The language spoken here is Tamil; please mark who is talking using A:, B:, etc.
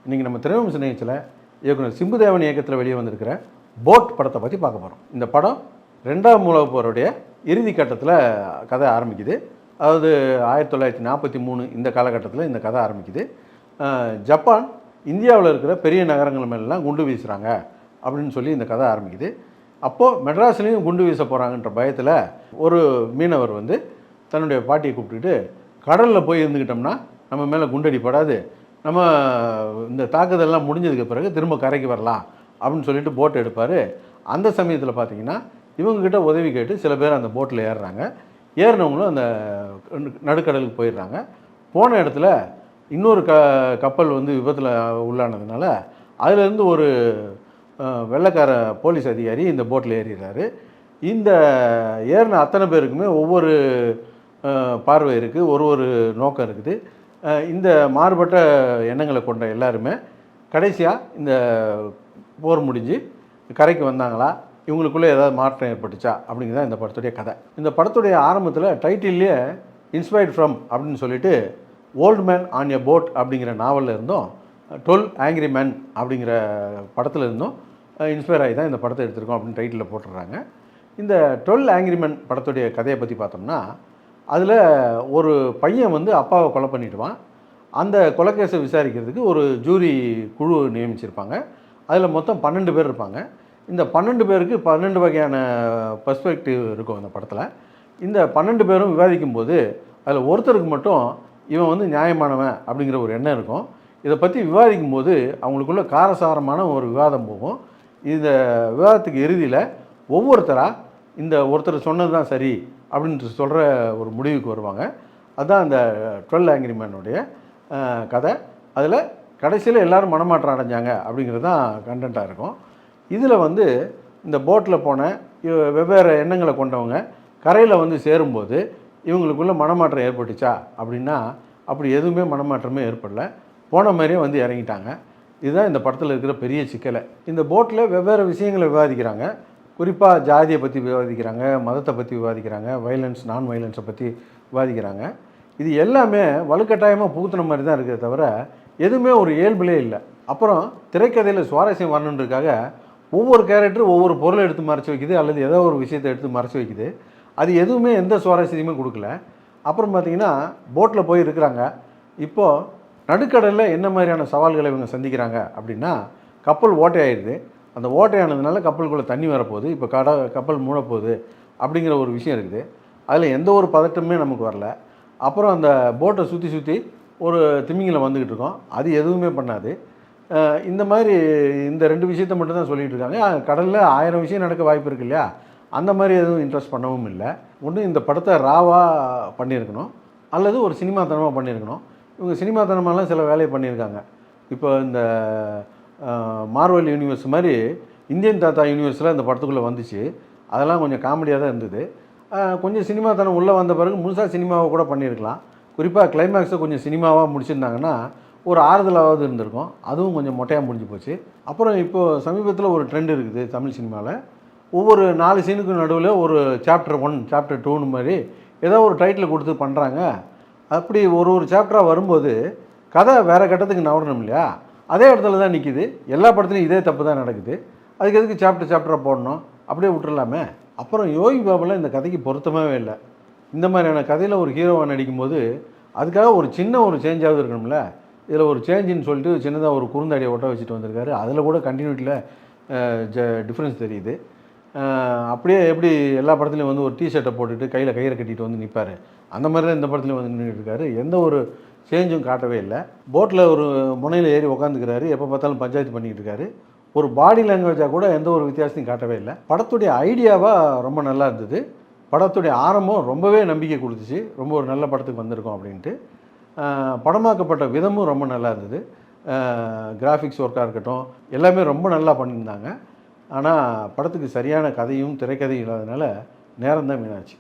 A: இன்றைக்கி நம்ம திரைவம்ச நிகழ்ச்சியில் இயக்குனர் சிம்புதேவன் இயக்கத்தில் வெளியே வந்திருக்கிற போட் படத்தை பற்றி பார்க்க போகிறோம். இந்த படம் 2ஆம் உலகப் போருடைய இறுதி கட்டத்தில் கதை ஆரம்பிக்குது. அதாவது 1943 இந்த காலகட்டத்தில் இந்த கதை ஆரம்பிக்குது. ஜப்பான் இந்தியாவில் இருக்கிற பெரிய நகரங்கள் மேலாம் குண்டு வீசுகிறாங்க அப்படின்னு சொல்லி இந்த கதை ஆரம்பிக்குது. அப்போது மெட்ராஸ்லேயும் குண்டு வீச போகிறாங்கன்ற பயத்தில் ஒரு மீனவர் வந்து தன்னுடைய பாட்டியை கூப்பிட்டுட்டு, கடலில் போய் இருந்துக்கிட்டோம்னா நம்ம மேலே குண்டடி படாது, நம்ம இந்த தாக்குதல்லாம் முடிஞ்சதுக்கு பிறகு திரும்ப கரைக்கு வரலாம் அப்படின்னு சொல்லிட்டு போட் எடுப்பார். அந்த சமயத்தில் பார்த்திங்கன்னா இவங்ககிட்ட உதவி கேட்டு சில பேர் அந்த போட்டில் ஏறுறாங்க. ஏறினவங்களும் அந்த நடுக்கடலுக்கு போயிடுறாங்க. போன இடத்துல இன்னொரு கப்பல் வந்து விபத்தில் உள்ளானதுனால அதிலேருந்து ஒரு வெள்ளைக்கார போலீஸ் அதிகாரி இந்த போட்டில் ஏறிடுறாரு. இந்த ஏறின அத்தனை பேருக்குமே ஒவ்வொரு பார்வை இருக்குது, ஒரு நோக்கம் இருக்குது. இந்த மாறுபட்ட எண்ணங்களை கொண்ட எல்லாருமே கடைசியாக இந்த போர் முடிஞ்சு கரைக்கு வந்தாங்களா, இவங்களுக்குள்ளே ஏதாவது மாற்றம் ஏற்பட்டுச்சா அப்படிங்கிறத இந்த படத்துடைய கதை. இந்த படத்துடைய ஆரம்பத்தில் டைட்டில்லையே இன்ஸ்பைர்ட் ஃப்ரம் அப்படின்னு சொல்லிட்டு old man on a boat அப்படிங்கிற நாவலில் இருந்தும் 12 ஆங்க்ரி மேன் அப்படிங்கிற படத்தில் இருந்தும் இன்ஸ்பயர் ஆகி தான் இந்த படத்தை எடுத்திருக்கோம் அப்படின்னு டைட்டிலில் போட்டுடுறாங்க. இந்த 12 ஆங்க்ரி மேன் படத்துடைய கதையை பற்றி பார்த்தோம்னா, அதில் ஒரு பையன் வந்து அப்பாவை கொலை பண்ணிடுவான். அந்த கொலைக்கேஸை விசாரிக்கிறதுக்கு ஒரு ஜூரி குழு நியமிச்சிருப்பாங்க. அதில் மொத்தம் 12 பேர் இருப்பாங்க. இந்த 12 பேருக்கு 12 வகையான பெர்ஸ்பெக்டிவ் இருக்கும் இந்த படத்தில். இந்த 12 பேரும் விவாதிக்கும் போது அதில் ஒருத்தருக்கு மட்டும் இவன் வந்து நியாயமானவன் அப்படிங்கிற ஒரு எண்ணம் இருக்கும். இதை பற்றி விவாதிக்கும் போது அவங்களுக்குள்ள காரசாரமான ஒரு விவாதம் போகும். இந்த விவாதத்துக்கு இறுதியில் ஒவ்வொருத்தராக இந்த ஒருத்தர் சொன்னது தான் சரி அப்படின்ட்டு சொல்கிற ஒரு முடிவுக்கு வருவாங்க. அதுதான் அந்த 12 ஆங்க்ரி மேனுடைய கதை. அதில் கடைசியில் எல்லோரும் மனமாற்றம் அடைஞ்சாங்க அப்படிங்கிறது தான் கண்டென்ட்டாக இருக்கும். இதில் வந்து இந்த போட்டில் போன வெவ்வேறு எண்ணங்களை கொண்டவங்க கரையில் வந்து சேரும்போது இவங்களுக்குள்ள மனமாற்றம் ஏற்பட்டுச்சா அப்படின்னா அப்படி எதுவுமே மனமாற்றமே ஏற்படல. போன மாதிரியே வந்து இறங்கிட்டாங்க. இதுதான் இந்த படத்தில் இருக்கிற பெரிய சிக்கலை. இந்த போட்டில் வெவ்வேறு விஷயங்களை விவாதிக்கிறாங்க. குறிப்பாக ஜாதியை பற்றி விவாதிக்கிறாங்க, மதத்தை பற்றி விவாதிக்கிறாங்க, வைலன்ஸ் நான் வைலன்ஸை பற்றி விவாதிக்கிறாங்க. இது எல்லாமே வலுக்கட்டாயமாக புகுத்தின மாதிரி தான் இருக்கிறத தவிர எதுவுமே ஒரு இயல்பிலே இல்லை. அப்புறம் திரைக்கதையில் சுவாரஸ்யம் வரணுன்றதுக்காக ஒவ்வொரு கேரக்டரும் ஒவ்வொரு பொருளை எடுத்து மறைச்சி வைக்குது, அல்லது ஏதோ ஒரு விஷயத்தை எடுத்து மறைச்சி வைக்குது. அது எதுவுமே எந்த சுவாரஸ்யத்தையுமே கொடுக்கல. அப்புறம் பார்த்திங்கன்னா போட்டில் போய் இருக்கிறாங்க. இப்போது நடுக்கடலில் என்ன மாதிரியான சவால்களை இவங்க சந்திக்கிறாங்க அப்படின்னா, கப்பல் ஓட்டையாயிடுது. அந்த ஓட்டையானதுனால கப்பலுக்குள்ளே தண்ணி வரப்போகுது, இப்போ கப்பல் மூழப்போகுது அப்படிங்கிற ஒரு விஷயம் இருக்குது. அதில் எந்த ஒரு பதட்டமே நமக்கு வரல. அப்புறம் அந்த போட்டை சுற்றி ஒரு திமிங்கிலம் வந்துக்கிட்டு இருக்கோம், அது எதுவுமே பண்ணாது. இந்த மாதிரி இந்த 2 விஷயத்த மட்டும் தான் சொல்லிகிட்டு இருக்காங்க. கடலில் 1000 விஷயம் நடக்க வாய்ப்பு இருக்கு இல்லையா, அந்த மாதிரி எதுவும் இன்ட்ரெஸ்ட் பண்ணவும் இல்லை. ஒன்று இந்த படத்தை ராவாக பண்ணியிருக்கணும், அல்லது ஒரு சினிமாத்தனமாக பண்ணியிருக்கணும். இவங்க சினிமாத்தனமாலாம் சில வேலையை பண்ணியிருக்காங்க. இப்போ இந்த மார்வல் யூனிவர்ஸ் மாதிரி இந்தியன் தாத்தா யூனிவர்ஸில் இந்த படத்துக்குள்ளே வந்துச்சு. அதெல்லாம் கொஞ்சம் காமெடியாக தான் இருந்தது. கொஞ்சம் சினிமாத்தனம் உள்ளே வந்த பிறகு முழுசாக சினிமாவை கூட பண்ணியிருக்கலாம். குறிப்பாக கிளைமேக்ஸை கொஞ்சம் சினிமாவாக முடிச்சிருந்தாங்கன்னா ஒரு ஆறுதலாவது இருந்திருக்கும். அதுவும் கொஞ்சம் மொட்டையாக முடிஞ்சு போச்சு. அப்புறம் இப்போது சமீபத்தில் ஒரு ட்ரெண்ட் இருக்குது தமிழ் சினிமாவில். ஒவ்வொரு 4 சீனுக்கு நடுவில் ஒரு சாப்டர் 1 சாப்டர் 2ன்னு மாதிரி ஏதோ ஒரு டைட்டில் கொடுத்து பண்ணுறாங்க. அப்படி ஒரு சாப்டராக வரும்போது கதை வேறு கட்டத்துக்கு நவரணும் இல்லையா, அதே இடத்துல தான் நிற்கிது. எல்லா படத்துலையும் இதே தப்பு தான் நடக்குது. அதுக்கு எதுக்கு சாப்டராக போடணும், அப்படியே விட்டுறலாமே. அப்புறம் யோகி பாபுலாம் இந்த கதைக்கு பொருத்தமாகவே இல்லை. இந்த மாதிரியான கதையில் ஒரு ஹீரோவாக நடிக்கும்போது அதுக்காக ஒரு சின்ன ஒரு சேஞ்சாவது இருக்கணும்ல. இதில் ஒரு சேஞ்சுன்னு சொல்லிட்டு சின்னதாக ஒரு குறுந்தாடியை ஒட்ட வச்சுட்டு வந்திருக்காரு. அதில் கூட கண்டினியூட்டியில் டிஃப்ரென்ஸ் தெரியுது. அப்படியே எப்படி எல்லா படத்துலையும் வந்து ஒரு டிஷர்ட்டை போட்டுட்டு கையில் கயிறை கட்டிட்டு வந்து நிற்பார், அந்த மாதிரி தான் இந்த படத்துலையும் வந்து நின்றுட்டு இருக்காரு. எந்த ஒரு சேஞ்சும் காட்டவே இல்லை. போட்டில் ஒரு முனையில் ஏறி உக்காந்துக்கிறாரு, எப்போ பார்த்தாலும் பஞ்சாயத்து பண்ணிக்கிட்டு இருக்காரு. ஒரு பாடி லாங்குவேஜாக கூட எந்த ஒரு வித்தியாசத்தையும் காட்டவே இல்லை. படத்துடைய ஐடியாவாக ரொம்ப நல்லா இருந்தது. படத்துடைய ஆரம்பம் ரொம்பவே நம்பிக்கை கொடுத்துச்சு, ரொம்ப ஒரு நல்ல படத்துக்கு வந்திருக்கோம் அப்படின்ட்டு. படமாக்கப்பட்ட விதமும் ரொம்ப நல்லா இருந்தது. கிராஃபிக்ஸ் ஒர்க்காக இருக்கட்டும், எல்லாமே ரொம்ப நல்லா பண்ணியிருந்தாங்க. ஆனால் படத்துக்கு சரியான கதையும் திரைக்கதையும் இல்லாதனால நேரம் தான் வீணாச்சு.